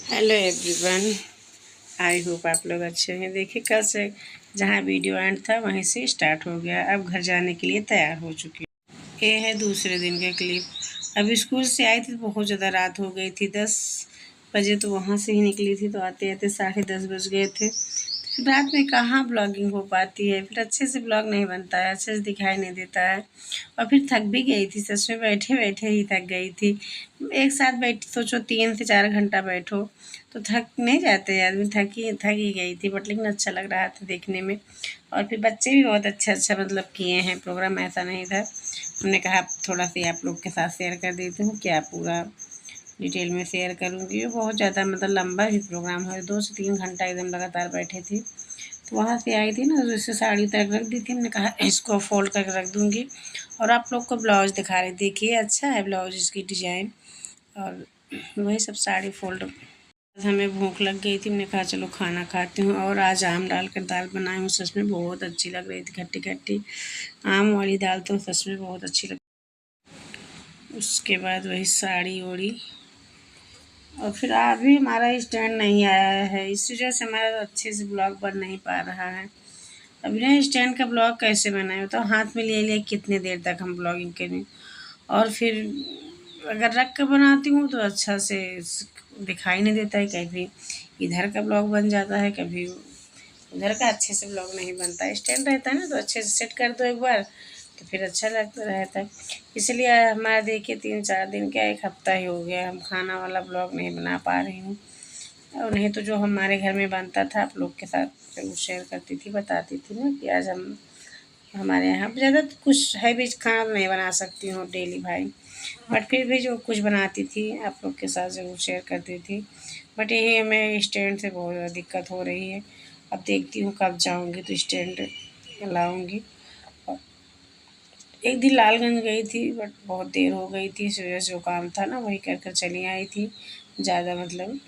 Hello everyone, I hope आप लोग अच्छे हैं। देखिए कल से जहाँ वीडियो एंड था वहीं से स्टार्ट हो गया। अब घर जाने के लिए तैयार हो चुकी हूँ। ये है दूसरे दिन का क्लिप। अब स्कूल से आई थी तो बहुत ज़्यादा रात हो गई थी, 10 बजे तो वहाँ से ही निकली थी, तो आते आते 10:30 बज गए थे। रात में कहाँ ब्लॉगिंग हो पाती है, फिर अच्छे से ब्लॉग नहीं बनता है, अच्छे से दिखाई नहीं देता है। और फिर थक भी गई थी, सच में बैठे बैठे ही थक गई थी। एक साथ बैठ सोचो 3 से 4 घंटा बैठो तो थक नहीं जाते आदमी, थक ही गई थी, बट लेकिन अच्छा लग रहा था देखने में। और फिर बच्चे भी बहुत अच्छा मतलब किए हैं प्रोग्राम, ऐसा नहीं था। हमने कहा थोड़ा सा आप लोग के साथ शेयर कर देती हूँ, क्या पूरा डिटेल में शेयर करूँगी। बहुत ज़्यादा मतलब लंबा ही प्रोग्राम है, 2 से 3 घंटा एकदम लगातार बैठे थे। तो वहाँ से आई थी ना, तो इससे साड़ी तक रख दी थी, हमने कहा इसको फोल्ड करके रख दूँगी। और आप लोग को ब्लाउज दिखा रही, देखिए अच्छा है ब्लाउज, इसकी डिजाइन। और वही सब साड़ी फोल्ड। हमें भूख लग गई थी, हमने कहा चलो खाना खाती हूँ। और आज आम डाल कर दाल बनाई हूँ, सच में बहुत अच्छी लग रही थी, खट्टी खट्टी आम वाली दाल तो सच में बहुत अच्छी लग। उसके बाद वही साड़ी ओढ़ी। और फिर अभी हमारा स्टैंड नहीं आया है, इस वजह से हमारा अच्छे से ब्लॉग बन नहीं पा रहा है। अभी ना स्टैंड का ब्लॉग कैसे बनाए, तो हाथ में ले लिए कितने देर तक हम ब्लॉगिंग करें। और फिर अगर रख कर बनाती हूँ तो अच्छा से दिखाई नहीं देता है, कभी इधर का ब्लॉग बन जाता है, कभी उधर का अच्छे से ब्लॉग नहीं बनता है। स्टैंड रहता है ना तो अच्छे से सेट कर दो एक बार, तो फिर अच्छा लगता रहता है। इसलिए हमारा देखिए 3-4 दिन क्या, एक हफ्ता ही हो गया हम खाना वाला ब्लॉग नहीं बना पा रही हूँ। और नहीं तो जो हमारे घर में बनता था आप लोग के साथ ज़रूर शेयर करती थी, बताती थी ना कि आज हम हमारे यहाँ ज़्यादा तो कुछ हैवी खाना नहीं बना सकती हूँ डेली भाई, बट फिर भी जो कुछ बनाती थी आप लोग के साथ ज़रूर शेयर करती थी। बट यही हमें स्टैंड से बहुत ज़्यादा दिक्कत हो रही है। अब देखती हूँ कब जाऊँगी तो स्टैंड लाऊँगी। और एक दिन लालगंज गई थी, बट बहुत देर हो गई थी, इस वजह से जो काम था ना वही कर कर चली आई थी, ज़्यादा मतलब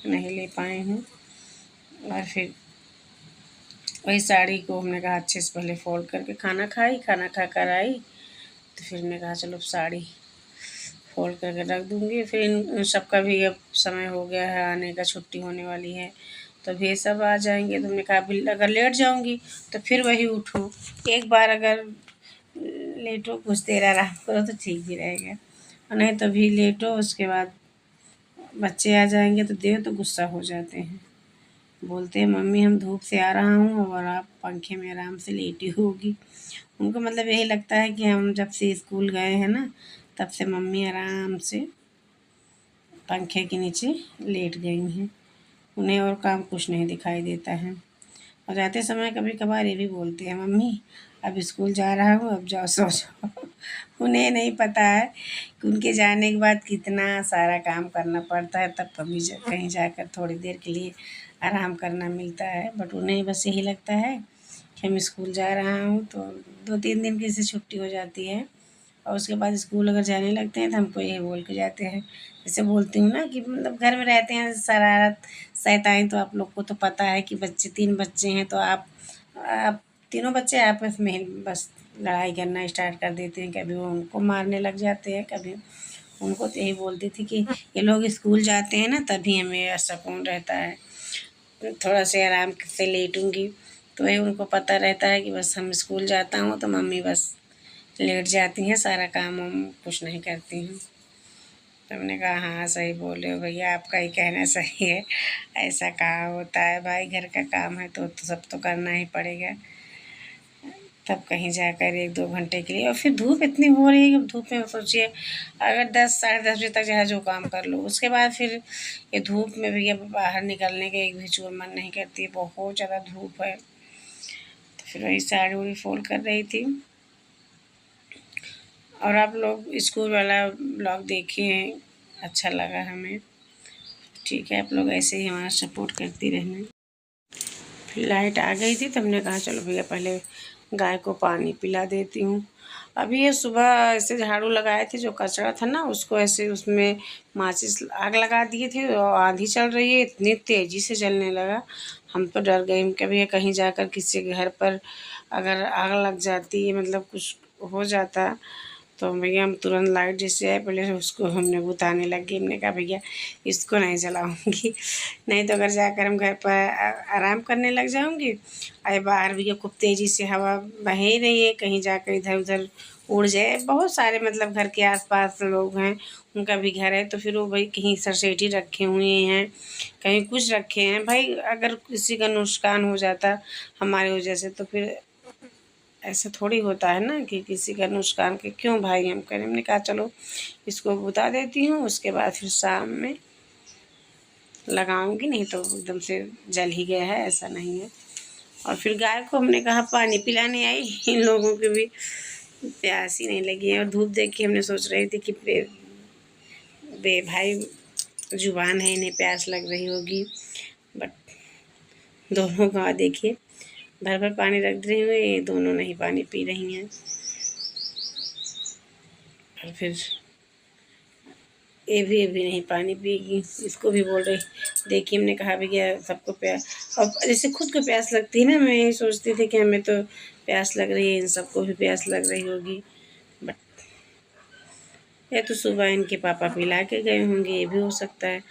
नहीं ले पाई हूँ। और फिर वही साड़ी को हमने कहा अच्छे से पहले फोल्ड करके खाना खा कर आई, तो फिर हमने कहा चलो साड़ी फोल्ड करके रख दूँगी। फिर इन सबका भी अब समय हो गया है आने का, छुट्टी होने वाली है, तो अब ये सब आ जाएंगे। तो हमने कहा अभी अगर लेट जाऊँगी तो फिर वही उठो, एक बार अगर लेटो कुछ देर आराम करो तो ठीक भी रहेगा, और नहीं तो भी लेटो, उसके बाद बच्चे आ जाएंगे तो देव तो गुस्सा हो जाते हैं, बोलते हैं मम्मी हम धूप से आ रहा हूँ और आप पंखे में आराम से लेटी होगी। उनको मतलब यही लगता है कि हम जब से स्कूल गए हैं ना, तब से मम्मी आराम से पंखे के नीचे लेट गई हैं, उन्हें और काम कुछ नहीं दिखाई देता है। और जाते समय कभी कभार ये भी बोलते हैं मम्मी अब स्कूल जा रहा हूँ, अब जाओ सो जाओ। उन्हें नहीं पता है कि उनके जाने के बाद कितना सारा काम करना पड़ता है, तब कभी कहीं जाकर थोड़ी देर के लिए आराम करना मिलता है। बट उन्हें बस यही लगता है कि हम स्कूल जा रहा हूँ, तो 2-3 दिन की से छुट्टी हो जाती है, और उसके बाद स्कूल अगर जाने लगते हैं तो हमको यही बोल के जाते हैं। जैसे बोलती हूँ ना कि मतलब घर में रहते हैं शरारत शैतानी, तो आप लोग को तो पता है कि बच्चे 3 बच्चे हैं, तो आप तीनों बच्चे आपस में ही बस लड़ाई करना स्टार्ट कर देते हैं, कभी वो उनको मारने लग जाते हैं, कभी उनको। तो यही बोलती थी कि ये लोग स्कूल जाते हैं ना तभी हमें सुकून रहता है, थोड़ा से आराम से लेटूँगी। तो वही उनको पता रहता है कि बस हम स्कूल जाता हूँ तो मम्मी बस लेट जाती हैं, सारा काम हम कुछ नहीं करती हूँ। तो हमने कहा हाँ सही बोले हो भैया, आपका ही कहना सही है, ऐसा कहाँ होता है भाई, घर का काम है तो सब तो करना ही पड़ेगा। तब कहीं जाकर 1-2 घंटे के लिए, और फिर धूप इतनी हो रही है कि धूप में सोचिए अगर 10-10:30 बजे तक चाहे जो काम कर लो, उसके बाद फिर ये धूप में भी अब बाहर निकलने का एक भी चूर मन नहीं करती, बहुत ज़्यादा धूप है। तो फिर वही साड़ी उड़ी फोल्ड कर रही थी। और आप लोग स्कूल वाला ब्लॉग देखिए, अच्छा लगा हमें। ठीक है, आप लोग ऐसे ही हमारा सपोर्ट करती रहना। फिर लाइट आ गई थी तो हमने कहा चलो भैया पहले गाय को पानी पिला देती हूँ। अभी ये सुबह ऐसे झाड़ू लगाए थे, जो कचरा था ना उसको ऐसे उसमें माचिस आग लगा दिए थे, और आंधी चल रही है, इतनी तेज़ी से जलने लगा, हम तो डर गए। कभी कहीं जाकर किसी के घर पर अगर आग लग जाती, मतलब कुछ हो जाता तो भैया हम तुरंत लाइट जैसे आए पहले उसको हमने बुताने लग गए। हमने कहा भैया इसको नहीं जलाऊंगी, नहीं तो अगर जाकर हम घर पर आराम करने लग जाऊंगी। अरे बाहर भैया खूब तेज़ी से हवा बह ही रही है, कहीं जाकर इधर उधर उड़ जाए। बहुत सारे मतलब घर के आसपास लोग हैं, उनका भी घर है, तो फिर वो भाई कहीं सरसेटी रखे हुए हैं, कहीं कुछ रखे हैं। भाई अगर किसी का नुकसान हो जाता हमारी वजह से, तो फिर ऐसा थोड़ी होता है ना कि किसी का नुकसान के क्यों भाई हम करें। हमने कहा चलो इसको बुता देती हूँ, उसके बाद फिर शाम में लगाऊंगी, नहीं तो एकदम से जल ही गया है, ऐसा नहीं है। और फिर गाय को हमने कहा पानी पिलाने आई, इन लोगों की भी प्यास ही नहीं लगी है। और धूप देख के हमने सोच रही थी कि बे भाई जुबान है, इन्हें प्यास लग रही होगी, बट दोनों का देखिए भर भर पानी रख रही हुई, ये दोनों नहीं पानी पी रही हैं। और फिर ये भी नहीं पानी पिएगी, इसको भी बोल रही। देखिए हमने कहा भैया सबको प्यास, और जैसे खुद को प्यास लगती है ना, मैं यही सोचती थी कि हमें तो प्यास लग रही है, इन सबको भी प्यास लग रही होगी। बट या तो सुबह इनके पापा पिला के गए होंगे, ये भी हो सकता है,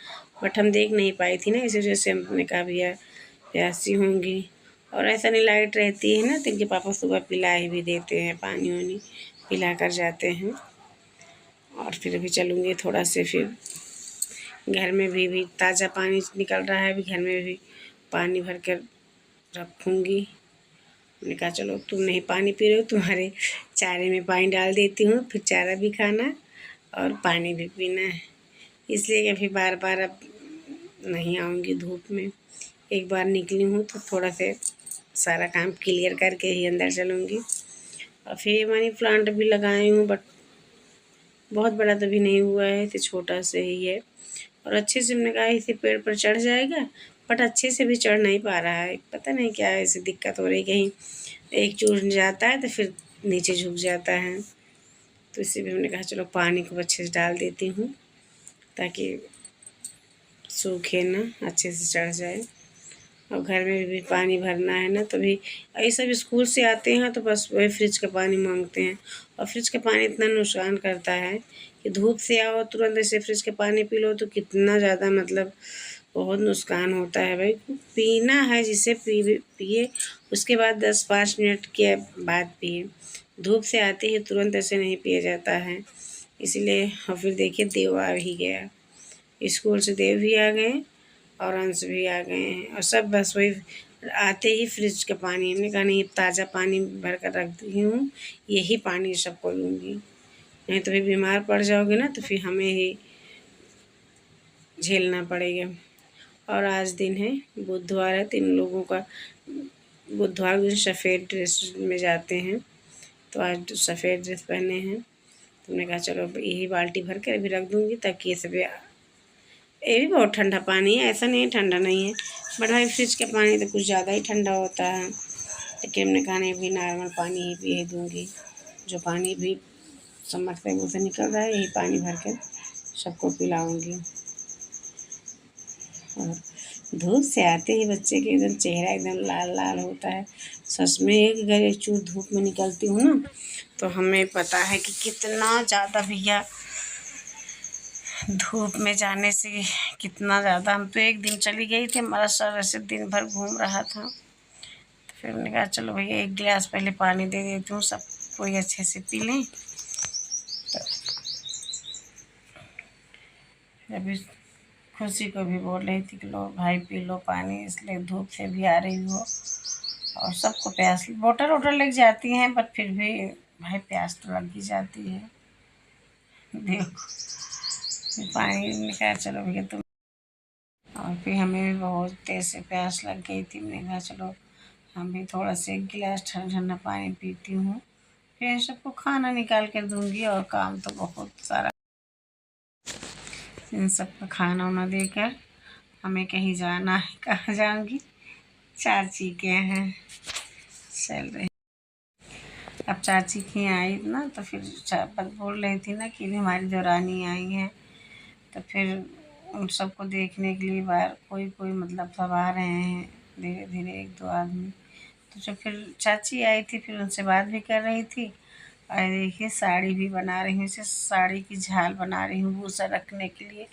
बट हम देख नहीं पाई थी ना, इस वजह से हमने कहा भैया प्यासी होंगी। और ऐसा नहीं लाइट रहती है ना, तो इनके पापा सुबह पिला ही भी देते हैं, पानी वानी पिला कर जाते हैं। और फिर अभी चलूँगी थोड़ा से, फिर घर में भी ताज़ा पानी निकल रहा है, अभी घर में भी पानी भर कर रखूँगी। मैंने कहा चलो तुम नहीं पानी पी रहे हो, तुम्हारे चारे में पानी डाल देती हूँ, फिर चारा भी खाना और पानी भी पीना है। इसलिए कि फिर बार बार अब नहीं आऊँगी धूप में, एक बार निकली हूँ तो थोड़ा से सारा काम क्लियर करके ही अंदर चलूँगी। और फिर ये मनी प्लांट भी लगाई हूँ, बट बहुत बड़ा तो भी नहीं हुआ है, तो छोटा से ही है। और अच्छे से हमने कहा इसे पेड़ पर चढ़ जाएगा, बट अच्छे से भी चढ़ नहीं पा रहा है, पता नहीं क्या ऐसी दिक्कत हो रही। कहीं एक चूर जाता है तो फिर नीचे झुक जाता है, तो इसी भी हमने कहा चलो पानी को अच्छे से डाल देती हूँ ताकि सूखे ना, अच्छे से चढ़ जाए। और घर में भी पानी भरना है ना, तो भी ये सब स्कूल से आते हैं तो बस वही फ्रिज का पानी मांगते हैं। और फ्रिज का पानी इतना नुकसान करता है कि धूप से आओ तुरंत ऐसे फ्रिज का पानी पी लो तो कितना ज़्यादा मतलब बहुत नुकसान होता है। भाई पीना है जिसे पिए, उसके बाद 10-5 मिनट के बाद पिए, धूप से आते ही तुरंत ऐसे नहीं पिया जाता है। इसलिए और फिर देखिए देव आ ही गया, स्कूल से देव भी आ गए और अंश भी आ गए हैं, और सब बस वही आते ही फ्रिज का पानी। हमने कहा नहीं ताज़ा पानी भर कर रख दी हूँ, यही पानी सबको लूँगी, नहीं तो फिर बीमार पड़ जाओगे ना, तो फिर हमें ही झेलना पड़ेगा। और आज दिन है बुधवार है, तो इन लोगों का बुधवार को सफ़ेद ड्रेस में जाते हैं, तो आज सफ़ेद ड्रेस पहने हैं। तो हमने कहा चलो यही बाल्टी भर के अभी रख दूँगी ताकि ये सब, ये भी बहुत ठंडा पानी है, ऐसा नहीं है ठंडा नहीं है, बट भाई फ्रिज का पानी तो कुछ ज़्यादा ही ठंडा होता है। लेकिन हमने कहा नहीं भी नॉर्मल पानी ही पिए दूँगी, जो पानी भी समरसेबल से निकल रहा है यही पानी भर के सबको पिलाऊँगी। और धूप से आते ही बच्चे के एकदम चेहरा एकदम लाल लाल होता है। सच में एक अगर एक चूर धूप में निकलती हूँ ना, तो हमें पता है कि कितना ज़्यादा भैया धूप में जाने से कितना ज़्यादा। हम तो एक दिन चली गई थी, हमारा सर ऐसे दिन भर घूम रहा था, तो फिर हमने कहा चलो भैया एक गिलास पहले पानी दे देती हूँ, सब कोई अच्छे से पी लें। तो अभी खुशी को भी बोल रही थी कि लो भाई पी लो पानी, इसलिए धूप से भी आ रही हो। और सबको प्यास, बोतल वोटल लग जाती हैं, बट फिर भी भाई प्यास तो लग ही जाती है। देखो पानी निकाल चलो भैया तुम। और फिर हमें भी बहुत तेज़ से प्यास लग गई थी, मैंने कहा चलो हम भी थोड़ा सा एक गिलास ठंडा ठंडा पानी पीती हूँ, फिर इन सबको खाना निकाल कर दूँगी। और काम तो बहुत सारा, इन सबका खाना वाना देकर हमें कहीं जाना है। कहाँ जाऊँगी, चाची के हैं चल रही। अब चाची की आई ना, तो फिर बोल रही थी ना कि भी हमारी देवरानी आई हैं, तो फिर उन सबको देखने के लिए बाहर कोई कोई मतलब सब आ रहे हैं धीरे धीरे, 1-2 आदमी। तो जब फिर चाची आई थी फिर उनसे बात भी कर रही थी, और देखिए साड़ी भी बना रही हूँ, इसे साड़ी की झाल बना रही हूँ भूसा रखने के लिए।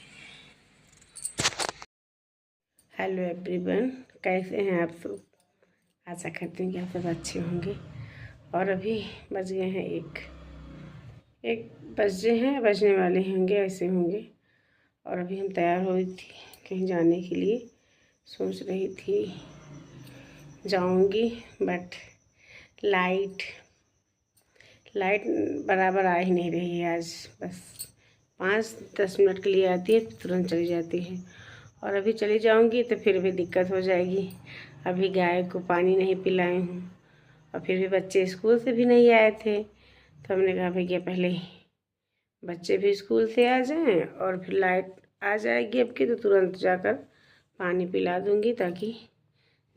हेलो एवरीवन, कैसे हैं आप सब? आशा करती हूँ कि आप सब अच्छे होंगे। और अभी बज गए हैं एक बजने वाले होंगे, ऐसे होंगे। और अभी हम तैयार हो रही थी कहीं जाने के लिए, सोच रही थी जाऊंगी, बट लाइट बराबर आ ही नहीं रही है। आज बस 5-10 मिनट के लिए आती है, तुरंत चली जाती है। और अभी चली जाऊंगी तो फिर भी दिक्कत हो जाएगी। अभी गाय को पानी नहीं पिलाई हूँ, और फिर भी बच्चे स्कूल से भी नहीं आए थे, तो हमने कहा भैया पहले बच्चे भी स्कूल से आ जाएं और फिर लाइट आ जाएगी अब की, तो तुरंत जाकर पानी पिला दूँगी, ताकि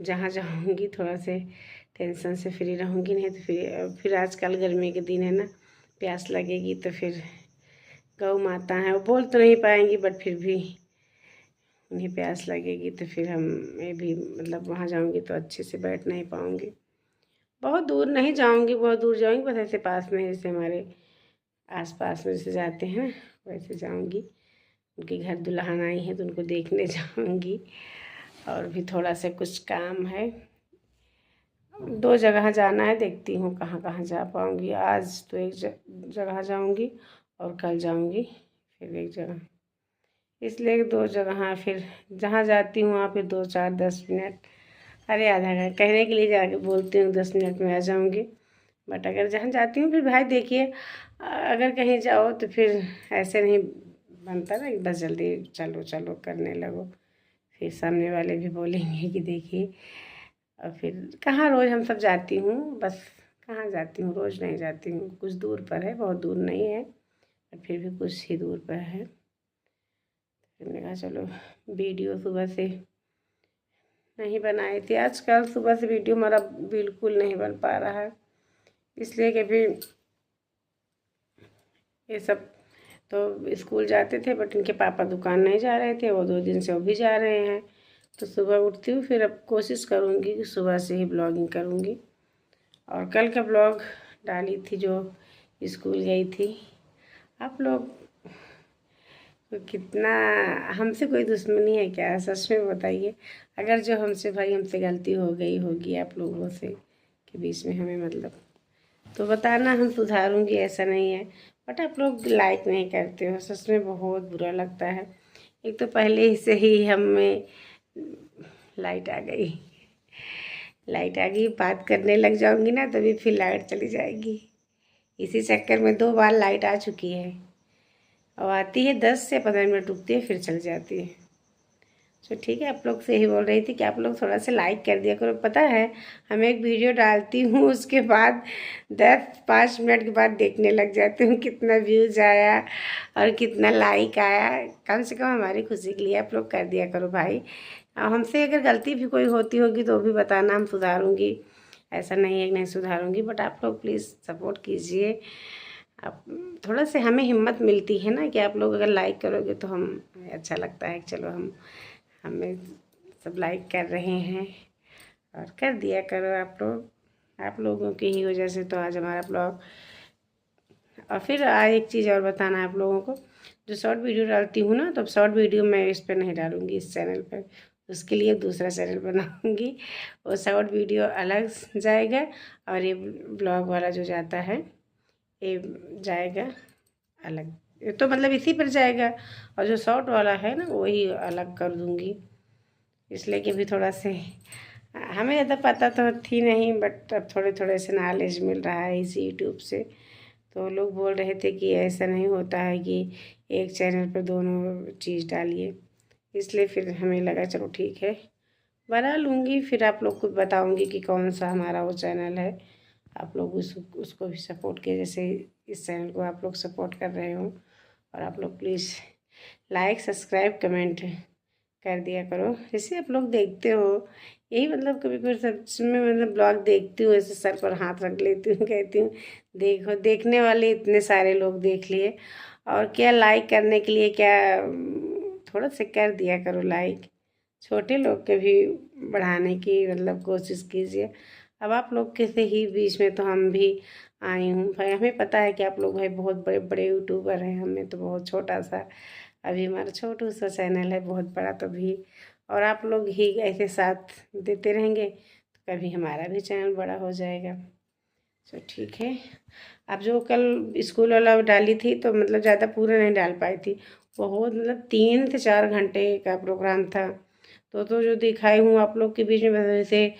जहाँ जाऊँगी थोड़ा से टेंशन से फ्री रहूँगी। नहीं तो फिर आजकल गर्मी के दिन है ना, प्यास लगेगी तो फिर गौ माता हैं, वो बोल तो नहीं पाएंगी, बट फिर भी उन्हें प्यास लगेगी, तो फिर मैं भी मतलब वहाँ जाऊँगी तो अच्छे से बैठ नहीं पाऊँगी। बहुत दूर नहीं जाऊँगी, बहुत दूर जाऊँगी, बस ऐसे पास में, जैसे हमारे आसपास में जैसे जाते हैं वैसे जाऊँगी। उनके घर दुल्हन आई है तो उनको देखने जाऊँगी। और भी थोड़ा सा कुछ काम है, 2 जगह जाना है, देखती हूँ कहाँ कहाँ जा पाऊँगी। आज तो एक जगह जाऊँगी और कल जाऊँगी फिर एक जगह, इसलिए 2 जगह। फिर जहाँ जाती हूँ वहाँ फिर 2-4-10 मिनट, अरे आधा घंटा कहने के लिए जाके बोलती हूँ 10 मिनट में आ जाऊँगी। बट अगर जहाँ जाती हूँ, फिर भाई देखिए अगर कहीं जाओ तो फिर ऐसे नहीं बनता ना, बस जल्दी चलो चलो करने लगो, फिर सामने वाले भी बोलेंगे कि देखिए। और फिर कहाँ रोज़ हम सब जाती हूँ, बस कहाँ जाती हूँ, रोज़ नहीं जाती हूँ, कुछ दूर पर है, बहुत दूर नहीं है, पर फिर भी कुछ ही दूर पर है। फिर मैंने कहा चलो वीडियो सुबह से नहीं बनाई थी, आजकल सुबह से वीडियो हमारा बिल्कुल नहीं बन पा रहा है, इसलिए कि भी ये सब तो स्कूल जाते थे, बट इनके पापा दुकान नहीं जा रहे थे, वो 2 दिन से वो भी जा रहे हैं। तो सुबह उठती हूँ, फिर अब कोशिश करूँगी कि सुबह से ही ब्लॉगिंग करूँगी। और कल का ब्लॉग डाली थी जो स्कूल गई थी। आप लोग तो कितना, हमसे कोई दुश्मनी है क्या, सच में बताइए। अगर जो हमसे गलती हो गई होगी आप लोगों से के बीच में, हमें मतलब तो बताना, हम सुधारूंगी, ऐसा नहीं है। बट आप लोग लाइक नहीं करते हो, सच में बहुत बुरा लगता है। एक तो पहले ही से ही हमें लाइट आ गई, बात करने लग जाऊंगी ना, तभी फिर लाइट चली जाएगी। इसी चक्कर में 2 बार लाइट आ चुकी है। अब आती है 10 से 15 मिनट रुकती है, फिर चल जाती है। तो ठीक है, आप लोग से ही बोल रही थी कि आप लोग थोड़ा सा लाइक कर दिया करो। पता है, हम एक वीडियो डालती हूँ, उसके बाद 10-5 मिनट के बाद देखने लग जाती हूँ कितना व्यूज़ आया और कितना लाइक आया। कम से कम हमारी खुशी के लिए आप लोग कर दिया करो भाई। हमसे अगर गलती भी कोई होती होगी तो भी बताना, हम सुधारूँगी, ऐसा नहीं है कि नहीं सुधारूँगी। बट आप लोग प्लीज़ सपोर्ट कीजिए। आप थोड़ा से हमें हिम्मत मिलती है ना, कि आप लोग अगर लाइक करोगे तो हम अच्छा लगता है कि चलो हमें सब लाइक कर रहे हैं। और कर दिया करो आप लोगों की ही वजह से तो आज हमारा ब्लॉग। और फिर एक चीज़ और बताना है आप लोगों को, जो शॉर्ट वीडियो डालती हूँ ना, तो शॉर्ट वीडियो मैं इस पर नहीं डालूँगी, इस चैनल पर, उसके लिए दूसरा चैनल बनाऊँगी। वो शॉर्ट वीडियो अलग जाएगा और ये ब्लॉग वाला जो जाता है ये जाएगा अलग, तो मतलब इसी पर जाएगा। और जो शॉर्ट वाला है ना, वही अलग कर दूँगी, इसलिए कि भी थोड़ा से हमें ज़्यादा पता तो थी नहीं, बट अब थोड़े थोड़े से नॉलेज मिल रहा है इसी यूट्यूब से। तो लोग बोल रहे थे कि ऐसा नहीं होता है कि एक चैनल पर दोनों चीज़ डालिए, इसलिए फिर हमें लगा चलो ठीक है बना लूँगी। फिर आप लोग को बताऊँगी कि कौन सा हमारा वो चैनल है। आप लोग उसको भी सपोर्ट किए, जैसे इस चैनल को आप लोग सपोर्ट कर रहे हो। और आप लोग प्लीज़ लाइक, सब्सक्राइब, कमेंट कर दिया करो, जैसे आप लोग देखते हो। यही मतलब कभी कभी सच में मतलब ब्लॉग देखती हूँ, ऐसे सर पर हाथ रख लेती हूँ, कहती हूँ देखो, देखने वाले इतने सारे लोग देख लिए, और क्या लाइक करने के लिए क्या, थोड़ा सा कर दिया करो लाइक। छोटे लोग के भी बढ़ाने की मतलब कोशिश कीजिए। अब आप लोग के से ही बीच में तो हम भी आई हूँ भाई। हमें पता है कि आप लोग भाई बहुत बड़े बड़े यूट्यूबर हैं, हमें तो बहुत छोटा सा अभी हमारा छोटू सा चैनल है, बहुत बड़ा तो भी। और आप लोग ही ऐसे साथ देते रहेंगे तो कभी हमारा भी चैनल बड़ा हो जाएगा। तो ठीक है। अब जो कल स्कूल वाला डाली थी तो मतलब ज़्यादा पूरा नहीं डाल पाई थी, बहुत मतलब 3 से 4 घंटे का प्रोग्राम था। तो जो दिखाई हूँ आप लोग के बीच में, वैसे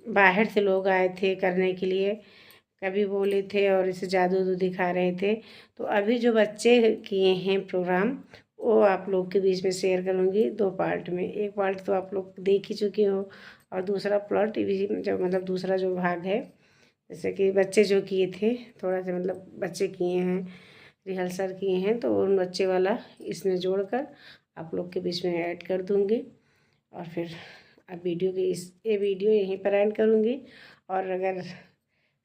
बाहर से लोग आए थे करने के लिए, कभी बोले थे और इसे जादू उदू दिखा रहे थे। तो अभी जो बच्चे किए हैं प्रोग्राम वो आप लोग के बीच में शेयर करूँगी 2 पार्ट में। एक पार्ट तो आप लोग देख ही चुके हो और दूसरा पार्ट भी जो मतलब दूसरा जो भाग है, जैसे कि बच्चे जो किए थे, थोड़ा सा मतलब बच्चे किए हैं, रिहर्सल किए हैं, तो उन बच्चे वाला इसमें जोड़कर आप लोग के बीच में ऐड कर दूँगी। और फिर अब ये वीडियो यहीं पर ऐड करूँगी। और अगर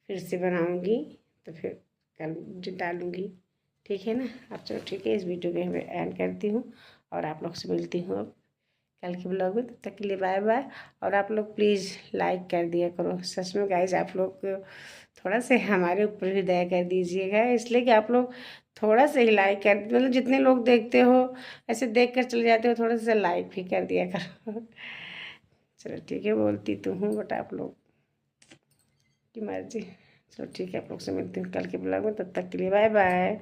फिर से बनाऊँगी तो फिर कल डालूँगी, ठीक है ना। अब चलो ठीक है, इस वीडियो को मैं ऐड करती हूँ और आप लोग से मिलती हूँ अब कल के ब्लॉग में। तब तक के लिए बाय बाय। और आप लोग प्लीज़ लाइक कर दिया करो, सच में गाइज आप लोग थोड़ा से हमारे ऊपर भी दया कर दीजिएगा, इसलिए कि आप लोग थोड़ा सा ही लाइक कर, मतलब जितने लोग देखते हो ऐसे देख कर चले जाते हो, थोड़ा सा लाइक भी कर दिया करो। चलो ठीक है, बोलती तो हूँ बट आप लोग की मर्जी। चलो ठीक है, आप लोग से मिलती हूँ कल के ब्लॉग में, तब तक के लिए बाय बाय।